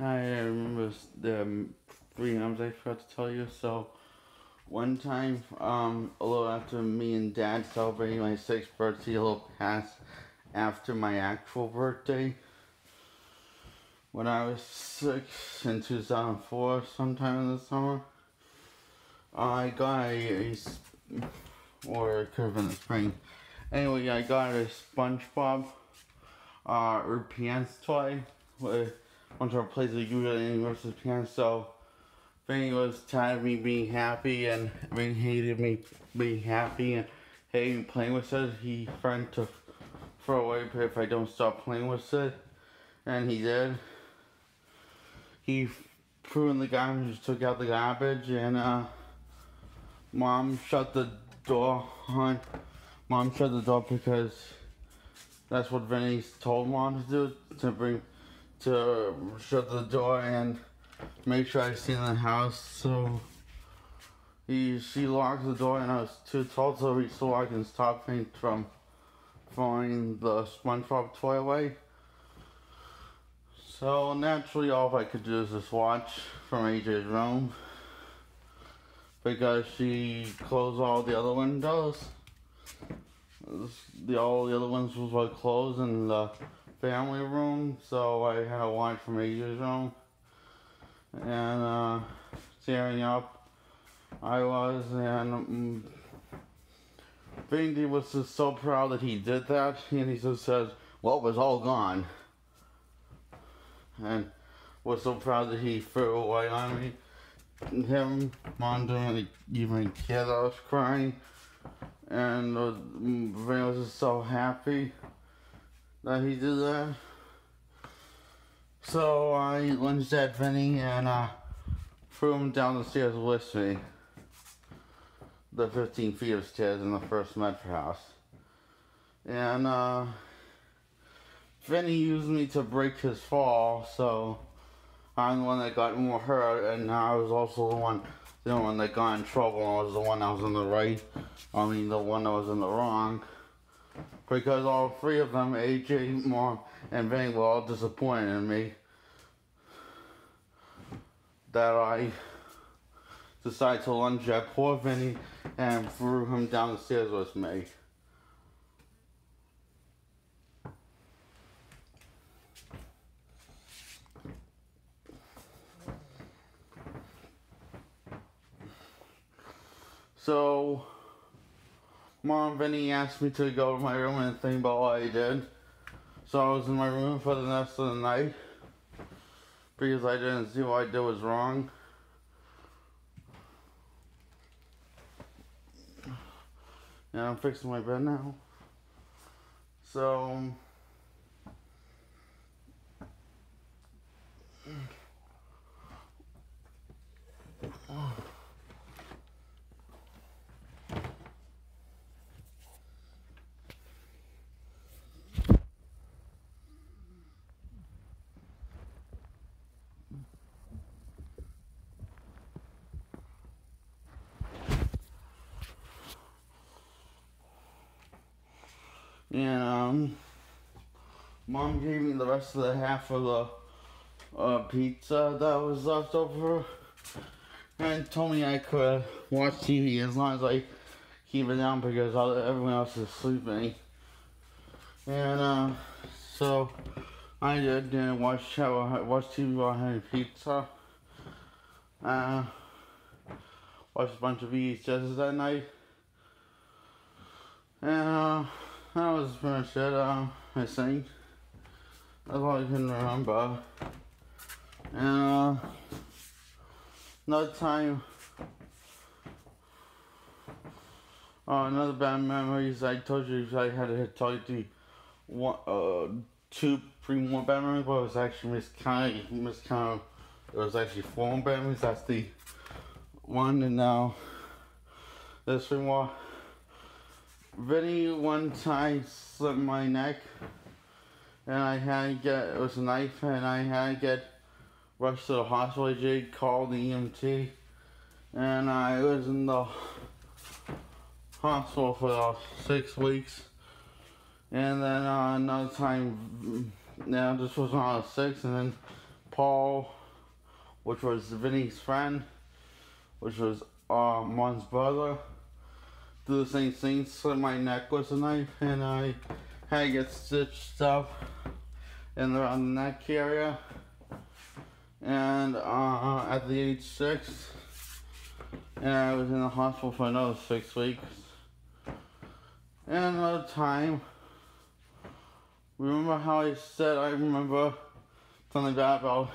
I remember the three numbers I forgot to tell you. So one time, a little after me and Dad celebrating my sixth birthday, a little past after my actual birthday, when I was six in 2004, sometime in the summer, I got or it could have been the spring. Anyway, I got a SpongeBob Pian's toy. One of our plays the ukulele versus piano. So Vinny was tired of me being happy and Vinny hated me being happy and hated me playing with it. He threatened to throw away if I don't stop playing with it. And he did. He threw in the garbage, took out the garbage, and Mom shut the door on. Mom shut the door because that's what Vinny told Mom to do, to shut the door and make sure I stay in the house. So she locked the door, and I was too tall to reach so I can stop me from throwing the SpongeBob toy away. So naturally, all I could do is just watch from AJ's room because she closed all the other windows. All the other ones was closed in the family room, so I had to watch from AJ's room. And tearing up I was, and Vinny was just so proud that he did that, and he just says, well, it was all gone. And was so proud that he threw away on me. Him, Mom didn't even care that I was crying. And Vinny was just so happy that he did that. So I lunged at Vinny and threw him down the stairs with me. The 15 feet of stairs in the first Medford house. And Vinny used me to break his fall, so I'm the one that got more hurt, and I was also the one that got in trouble. I was the one that was in the right. The one that was in the wrong. Because all three of them, AJ, Mom, and Vinny, were all disappointed in me. That I decided to lunge at poor Vinny and threw him down the stairs with me. So, Mom and Vinny asked me to go to my room and think about what I did. So I was in my room for the rest of the night because I didn't see what I did was wrong. And I'm fixing my bed now. So and Mom gave me the rest of the half of the pizza that was left over and told me I could watch TV as long as I keep it down because everyone else is sleeping. And so I did, and watch TV while having pizza. Watched a bunch of VHSs that night. And that was pretty much it. I think that's all I can remember. And another time, another bad memories. I told you I had to tell you two, three more bad memories, but it was actually miscounted. It was actually four more bad memories. That's the one, and now there's three more. Vinny one time slit my neck, and I had to it was a knife, and I had to get rushed to the hospital. Jake called the EMT, and I was in the hospital for 6 weeks. And then another time, this was when I was 6, and then Paul, which was Vinny's friend, which was Mon's brother, do the same thing, slit my neck with a knife, and I had to get stitched up in around the neck area. And at the age 6, and I was in the hospital for another 6 weeks. And another time, remember how I remember something bad about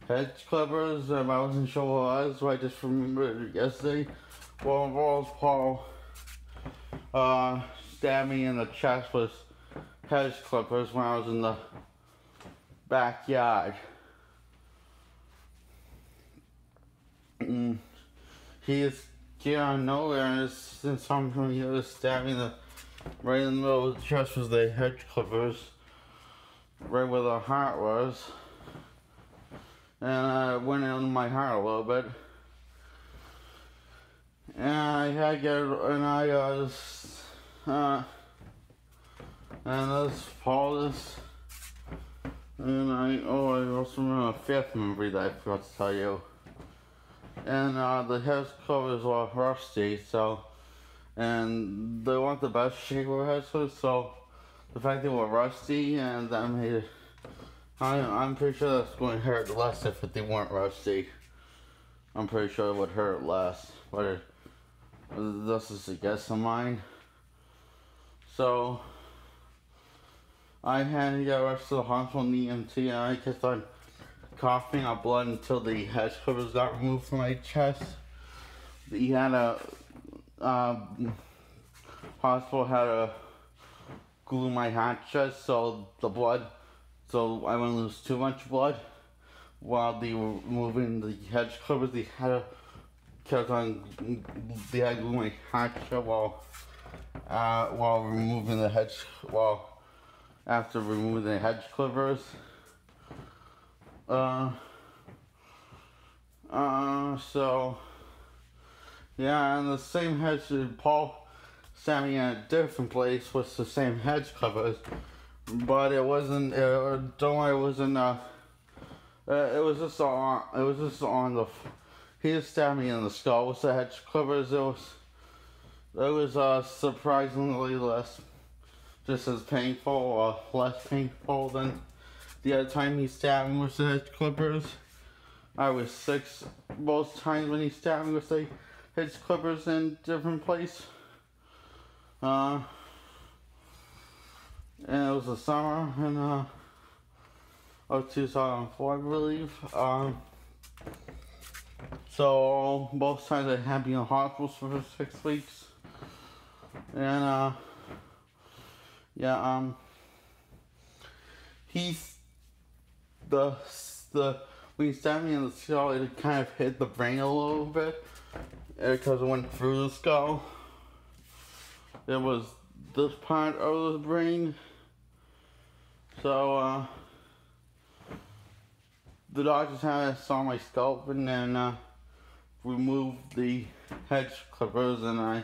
hedge clippers, and I wasn't sure what it was, so I just remembered it yesterday. Well, Paul stabbed me in the chest with hedge clippers when I was in the backyard. He just came out of nowhere, and something he was stabbing right in the middle of the chest with the hedge clippers, right where the heart was. And I went into my heart a little bit. And I had to get, and this Paul and I also remember a 5th memory that I forgot to tell you. And the hedge covers were rusty, and they weren't the best shape of hedge covers, so the fact they were rusty, and that made it, I'm pretty sure that's going to hurt less if they weren't rusty. I'm pretty sure it would hurt less, but this is a guess of mine. So I had to get rushed to the hospital in the EMT, and I kept on coughing up blood until the hedge clippers got removed from my chest. He had hospital had to glue my heart shut so I wouldn't lose too much blood. While they were removing the hedge clippers, they had to glue my heart shut after removing the hedge clippers. So, yeah, and the same hedge, Paul stabbed me in a different place with the same hedge covers, but it wasn't, don't worry, it wasn't, it was just on the, he just stabbed me in the skull with the hedge covers. It was surprisingly just as painful, or less painful than the other time he stabbed me with the hedge clippers. I was 6 both times when he stabbed me with the hedge clippers in different place. And it was the summer of 2004, I believe. So both times I had been in hospitals for 6 weeks. And yeah, when he stabbed me in the skull, it kind of hit the brain a little bit because it went through the skull. It was this part of the brain. So the doctors saw my scalp and then removed the hedge clippers, and I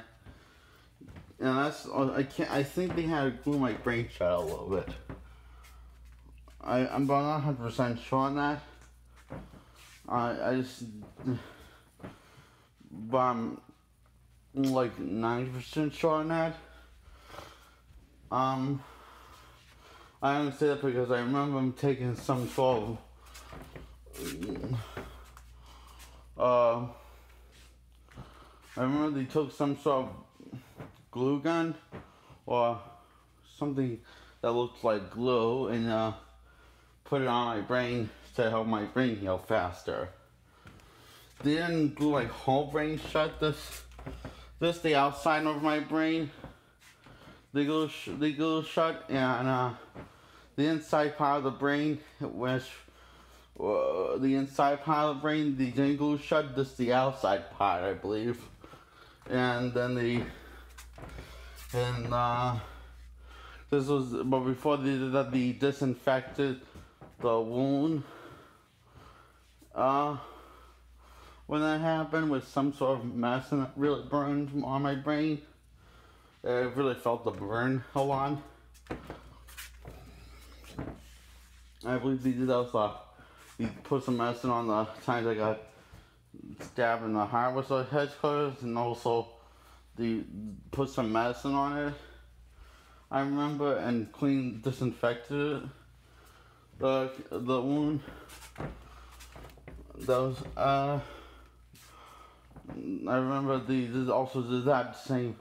think they had to glue my brain shut a little bit. I'm not 100% sure on that. But I'm like 90% sure on that. I only say that because I remember him taking some sort of, I remember they took some sort of glue gun or something that looked like glue and put it on my brain to help my brain heal faster. They didn't glue my whole brain shut. This the outside of my brain. They glue shut, and the inside part of the brain, which the inside part of the brain, they didn't glue shut. This the outside part, I believe. And then this was, but before they did that, they disinfected the wound. When that happened with some sort of medicine that really burned on my brain, I really felt the burn a lot. I believe they did that with he put some medicine on the times I got stabbed in the heart with the hedge clippers, and also they put some medicine on it. I remember, and disinfected it, the wound. Those I remember they also did that same.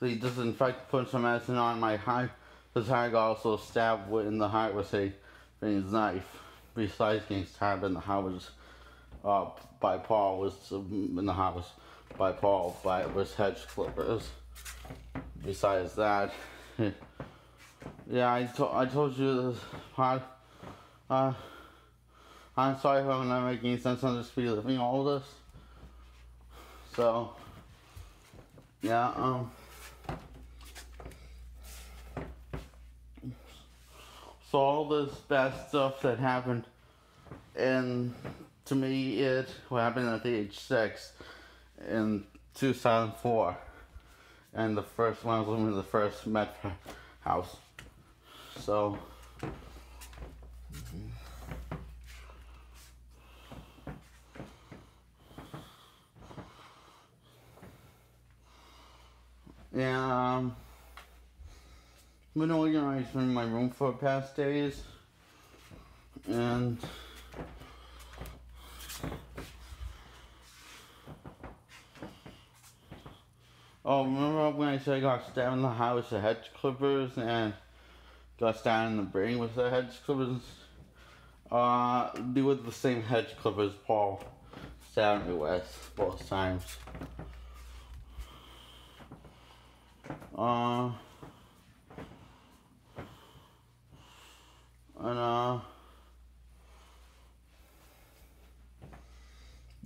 They disinfected, put some medicine on my heart. This time I got also stabbed in the heart with a knife. Besides getting stabbed in the heart was by Paul was in the heart was by Paul was hedge clippers. Besides that, yeah, I told you this part. I'm sorry if I'm not making sense on the speed of living all of this. So, yeah, so all this bad stuff that happened, and to me, what happened at the age 6 in 2004, and when I was living in the first Met house. So, yeah, been organized in my room for the past days, and remember when I said I got stabbed in the heart with the hedge clippers and got stabbed in the brain with the hedge clippers? They were the same hedge clippers Paul stabbed me with both times.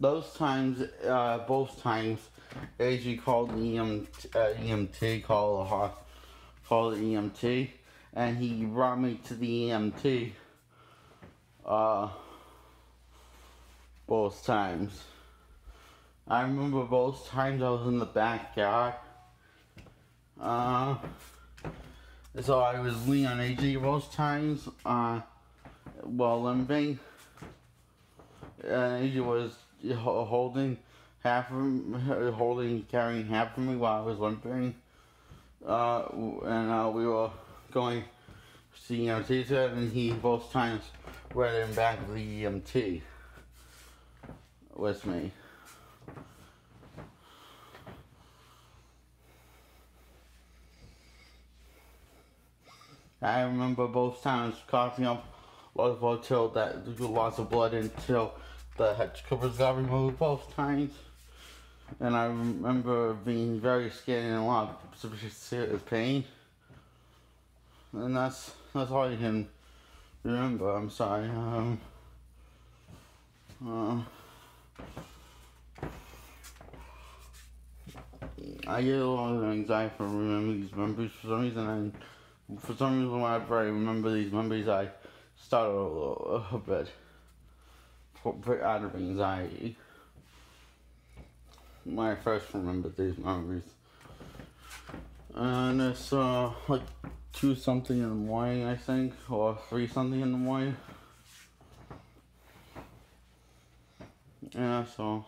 Those times, both times, AG called the EMT, called the EMT, and he brought me to the EMT, both times. I remember both times I was in the backyard. So I was leaning on AG both times, while limping. AG was carrying half of me while I was limping. And we were going to see EMT, and he both times read in back of the EMT with me. I remember both times coughing up lots of blood until the hedge clippers got removed both times. And I remember being very scared and a lot of serious pain. And that's all I can remember. I'm sorry. I get a lot of anxiety from remembering these memories for some reason, whenever I remember these memories, I start a bit out of anxiety when I first remembered these memories. And it's like 2 something in the morning, I think, or 3 something in the morning. Yeah, so